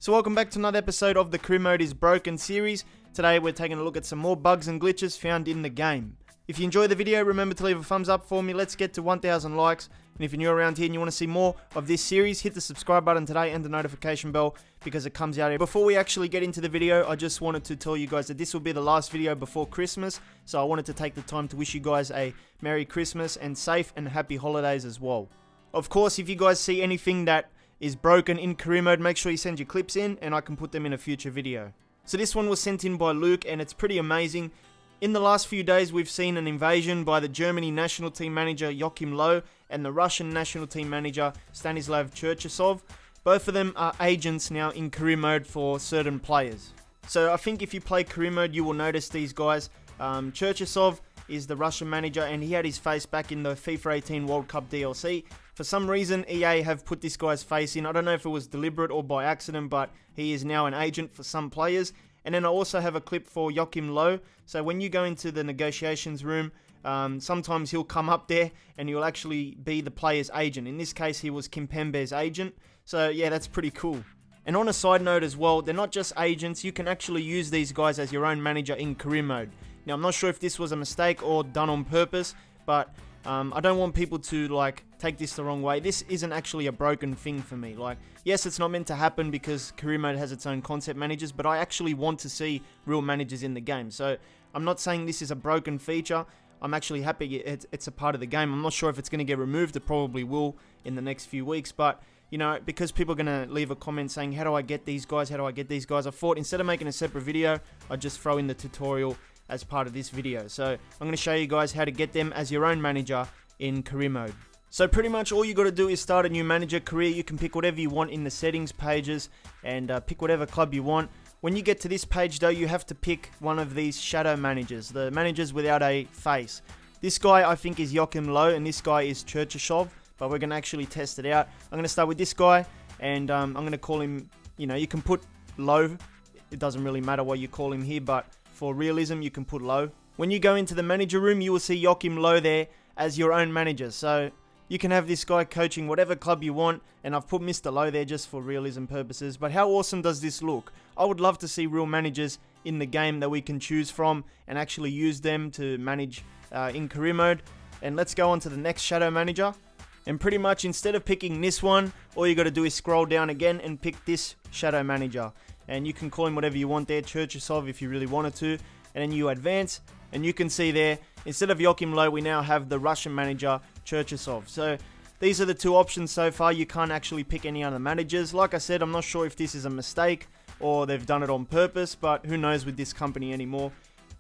So welcome back to another episode of the Career Mode is Broken series. Today we're taking a look at some more bugs and glitches found in the game. If you enjoyed the video, remember to leave a thumbs up for me. Let's get to 1,000 likes. And if you're new around here and you want to see more of this series, hit the subscribe button today and the notification bell because it comes out here. Before we actually get into the video, I just wanted to tell you guys that this will be the last video before Christmas. So I wanted to take the time to wish you guys a Merry Christmas and safe and happy holidays as well. Of course, if you guys see anything that is broken in career mode, make sure you send your clips in and I can put them in a future video. So this one was sent in by Luke and it's pretty amazing. In the last few days we've seen an invasion by the Germany national team manager Jonas Lui and the Russian national team manager Stanislav Cherchesov. Both of them are agents now in career mode for certain players. So I think if you play career mode you will notice these guys. Cherchesov is the Russian manager and he had his face back in the FIFA 18 World Cup DLC. For some reason, EA have put this guy's face in. I don't know if it was deliberate or by accident, but he is now an agent for some players. And then I also have a clip for Jonas Lui. So when you go into the negotiations room, sometimes he'll come up there and he'll actually be the player's agent. In this case, he was Kimpembe's agent. So yeah, that's pretty cool. And on a side note as well, they're not just agents. You can actually use these guys as your own manager in career mode. Now, I'm not sure if this was a mistake or done on purpose, but I don't want people to take this the wrong way. This isn't actually a broken thing for me. Yes, it's not meant to happen because career mode has its own concept managers, but I actually want to see real managers in the game. So I'm not saying this is a broken feature. I'm actually happy it's a part of the game. I'm not sure if it's going to get removed. It probably will in the next few weeks, but because people are going to leave a comment saying, how do I get these guys? How do I get these guys? I thought instead of making a separate video, I'd just throw in the tutorial as part of this video. So I'm going to show you guys how to get them as your own manager in career mode. So pretty much all you got to do is start a new manager career. You can pick whatever you want in the settings pages and pick whatever club you want. When you get to this page though, you have to pick one of these shadow managers, the managers without a face. This guy I think is Jonas Lui and this guy is Cherchesov, but we're going to actually test it out. I'm going to start with this guy and I'm going to call him, you can put low. It doesn't really matter what you call him here, but for realism, you can put low. When you go into the manager room, you will see Jonas Lui there as your own manager. So you can have this guy coaching whatever club you want. And I've put Mr. Lui there just for realism purposes. But how awesome does this look? I would love to see real managers in the game that we can choose from and actually use them to manage in career mode. And let's go on to the next shadow manager. And pretty much instead of picking this one, all you got to do is scroll down again and pick this shadow manager. And you can call him whatever you want there, Cherchesov if you really wanted to. And then you advance, and you can see there, instead of Jonas Lui, we now have the Russian manager, Cherchesov. So these are the two options so far. You can't actually pick any other managers. Like I said, I'm not sure if this is a mistake or they've done it on purpose, but who knows with this company anymore.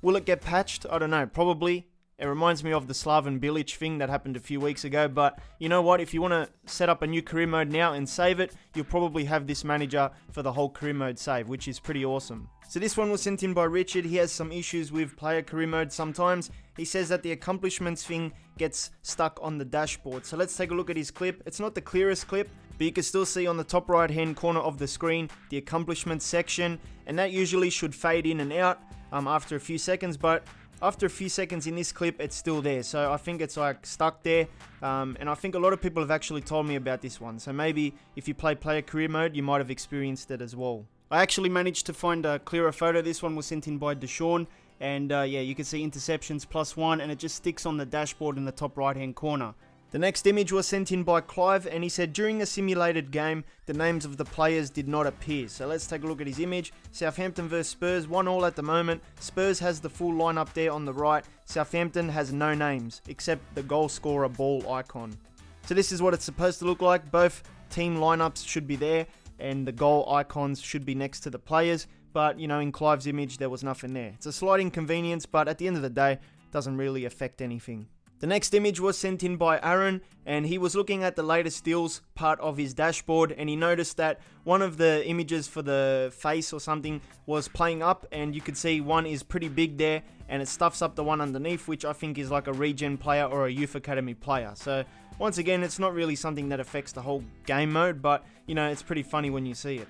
Will it get patched? I don't know, probably. It reminds me of the Slaven Bilic thing that happened a few weeks ago, but you know what, if you want to set up a new career mode now and save it, you'll probably have this manager for the whole career mode save, which is pretty awesome. So this one was sent in by Richard. He has some issues with player career mode sometimes. He says that the accomplishments thing gets stuck on the dashboard. So let's take a look at his clip. It's not the clearest clip, but you can still see on the top right hand corner of the screen the accomplishments section, and that usually should fade in and out after a few seconds, but after a few seconds in this clip, it's still there. So I think it's stuck there. And I think a lot of people have actually told me about this one. So maybe if you play player career mode, you might have experienced it as well. I actually managed to find a clearer photo. This one was sent in by Deshaun. And yeah, you can see interceptions +1 and it just sticks on the dashboard in the top right hand corner. The next image was sent in by Clive and he said during a simulated game the names of the players did not appear. So let's take a look at his image. Southampton vs Spurs, 1-1 at the moment. Spurs has the full lineup there on the right. Southampton has no names except the goal scorer ball icon. So this is what it's supposed to look like. Both team lineups should be there and the goal icons should be next to the players. But in Clive's image there was nothing there. It's a slight inconvenience, but at the end of the day it doesn't really affect anything. The next image was sent in by Aaron and he was looking at the latest deals part of his dashboard and he noticed that one of the images for the face or something was playing up and you could see one is pretty big there and it stuffs up the one underneath, which I think is like a regen player or a youth academy player. So once again, it's not really something that affects the whole game mode, but it's pretty funny when you see it.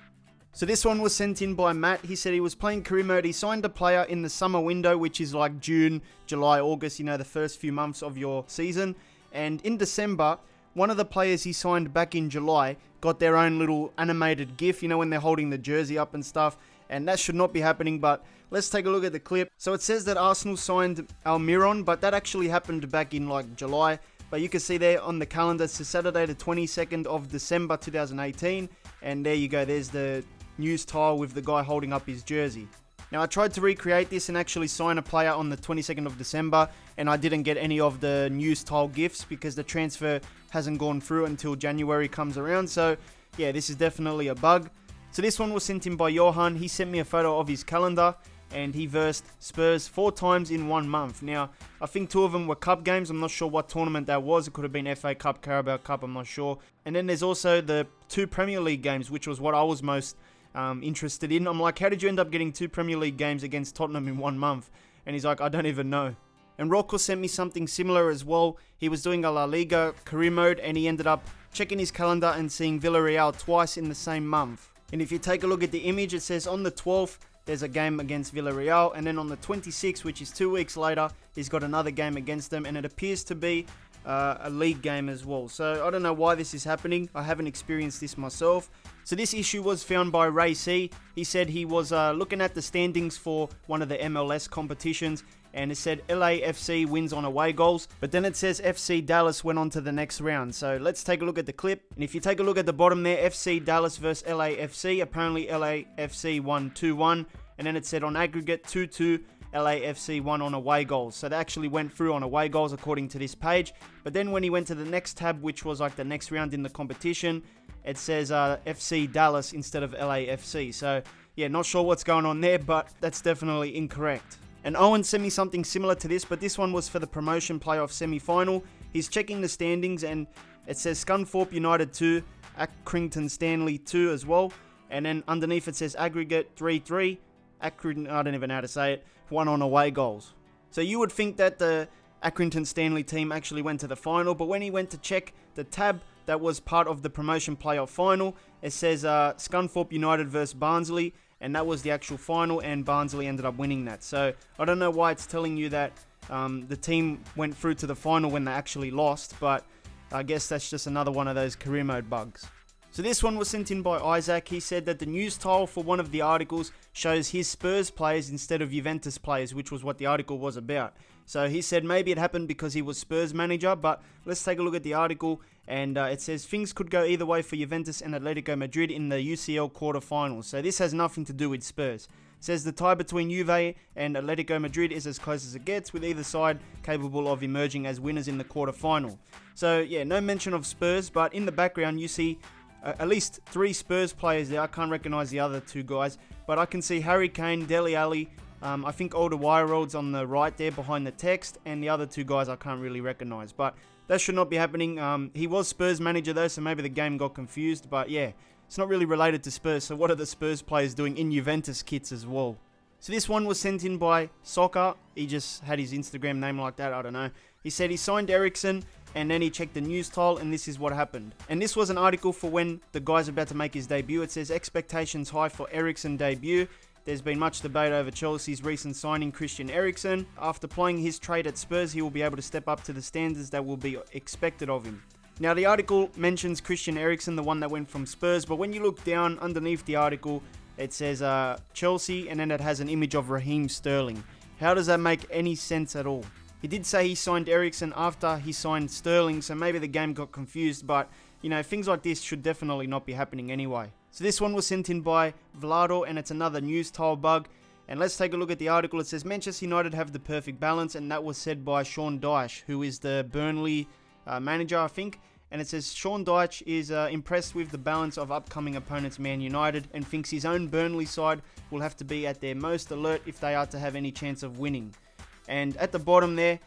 So this one was sent in by Matt. He said he was playing career mode. He signed a player in the summer window, which is like June, July, August, the first few months of your season. And in December, one of the players he signed back in July got their own little animated GIF, you know, when they're holding the jersey up and stuff, and that should not be happening, but let's take a look at the clip. So it says that Arsenal signed Almiron, but that actually happened back in like July, but you can see there on the calendar, it's Saturday the 22nd of December 2018, and there you go, there's the news tile with the guy holding up his jersey. Now I tried to recreate this and actually sign a player on the 22nd of December, and I didn't get any of the news tile gifts because the transfer hasn't gone through until January comes around. So yeah, this is definitely a bug. So this one was sent in by Johan. He sent me a photo of his calendar, and he versed Spurs 4 times in 1 month. Now I think 2 of them were cup games. I'm not sure what tournament that was. It could have been FA Cup, Carabao Cup, I'm not sure. And then there's also the 2 Premier League games, which was what I was most interested in. I'm like, how did you end up getting 2 Premier League games against Tottenham in 1 month? And he's like, I don't even know. And Rocco sent me something similar as well. He was doing a La Liga career mode, and he ended up checking his calendar and seeing Villarreal twice in the same month. And if you take a look at the image, it says on the 12th there's a game against Villarreal, and then on the 26th, which is 2 weeks later, he's got another game against them, and it appears to be a league game as well. So I don't know why this is happening. I haven't experienced this myself. So this issue was found by Ray C. He said he was looking at the standings for one of the MLS competitions, and it said LAFC wins on away goals, but then it says FC Dallas went on to the next round. So let's take a look at the clip. And if you take a look at the bottom there, FC Dallas versus LAFC, apparently LAFC won 2-1, and then it said on aggregate 2-2, LAFC won on away goals. So they actually went through on away goals according to this page. But then when he went to the next tab, which was like the next round in the competition, it says FC Dallas instead of LAFC. So yeah, not sure what's going on there, but that's definitely incorrect. And Owen sent me something similar to this, but this one was for the promotion playoff semi-final. He's checking the standings, and it says Scunthorpe United 2, Accrington Stanley 2 as well. And then underneath it says aggregate 3-3. Accrington, I don't even know how to say it, won on away goals. So you would think that the Accrington Stanley team actually went to the final, but when he went to check the tab that was part of the promotion playoff final, it says Scunthorpe United versus Barnsley, and that was the actual final, and Barnsley ended up winning that. So I don't know why it's telling you that the team went through to the final when they actually lost, but I guess that's just another one of those career mode bugs. So this one was sent in by Isaac. He said that the news tile for one of the articles shows his Spurs players instead of Juventus players, which was what the article was about. So he said maybe it happened because he was Spurs manager, but let's take a look at the article, and it says things could go either way for Juventus and Atletico Madrid in the UCL quarterfinals. So this has nothing to do with Spurs. It says the tie between Juve and Atletico Madrid is as close as it gets, with either side capable of emerging as winners in the quarterfinal. So yeah, no mention of Spurs, but in the background you see at least 3 Spurs players there. I can't recognise the other 2 guys, but I can see Harry Kane, Dele Alli, I think Alderweireld's on the right there behind the text, and the other 2 guys I can't really recognise. But that should not be happening. He was Spurs manager though, so maybe the game got confused, but yeah, it's not really related to Spurs. So what are the Spurs players doing in Juventus kits as well? So this one was sent in by Soccer. He just had his Instagram name like that, I don't know. He said he signed Ericsson, and then he checked the news tile, and this is what happened. And this was an article for when the guy's about to make his debut. It says expectations high for Ericsson debut. There's been much debate over Chelsea's recent signing Christian Eriksen. After playing his trade at Spurs, he will be able to step up to the standards that will be expected of him. Now the article mentions Christian Eriksen, the one that went from Spurs, but when you look down underneath the article, it says Chelsea, and then it has an image of Raheem Sterling. How does that make any sense at all? He did say he signed Eriksen after he signed Sterling, so maybe the game got confused, but you know, things like this should definitely not be happening anyway. So this one was sent in by Vlado, and it's another news tile bug. And let's take a look at the article. It says Manchester United have the perfect balance, and that was said by Sean Dyche, who is the Burnley manager, I think. And it says Sean Dyche is impressed with the balance of upcoming opponents Man United, and thinks his own Burnley side will have to be at their most alert if they are to have any chance of winning. And at the bottom there,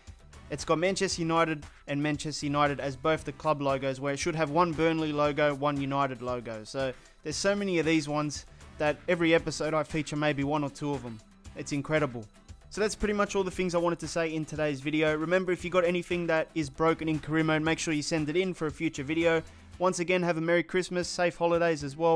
it's got Manchester United and Manchester United as both the club logos, where it should have one Burnley logo, one United logo. So there's so many of these ones that every episode I feature maybe 1 or 2 of them. It's incredible. So that's pretty much all the things I wanted to say in today's video. Remember, if you got anything that is broken in career mode, make sure you send it in for a future video. Once again, have a Merry Christmas, safe holidays as well,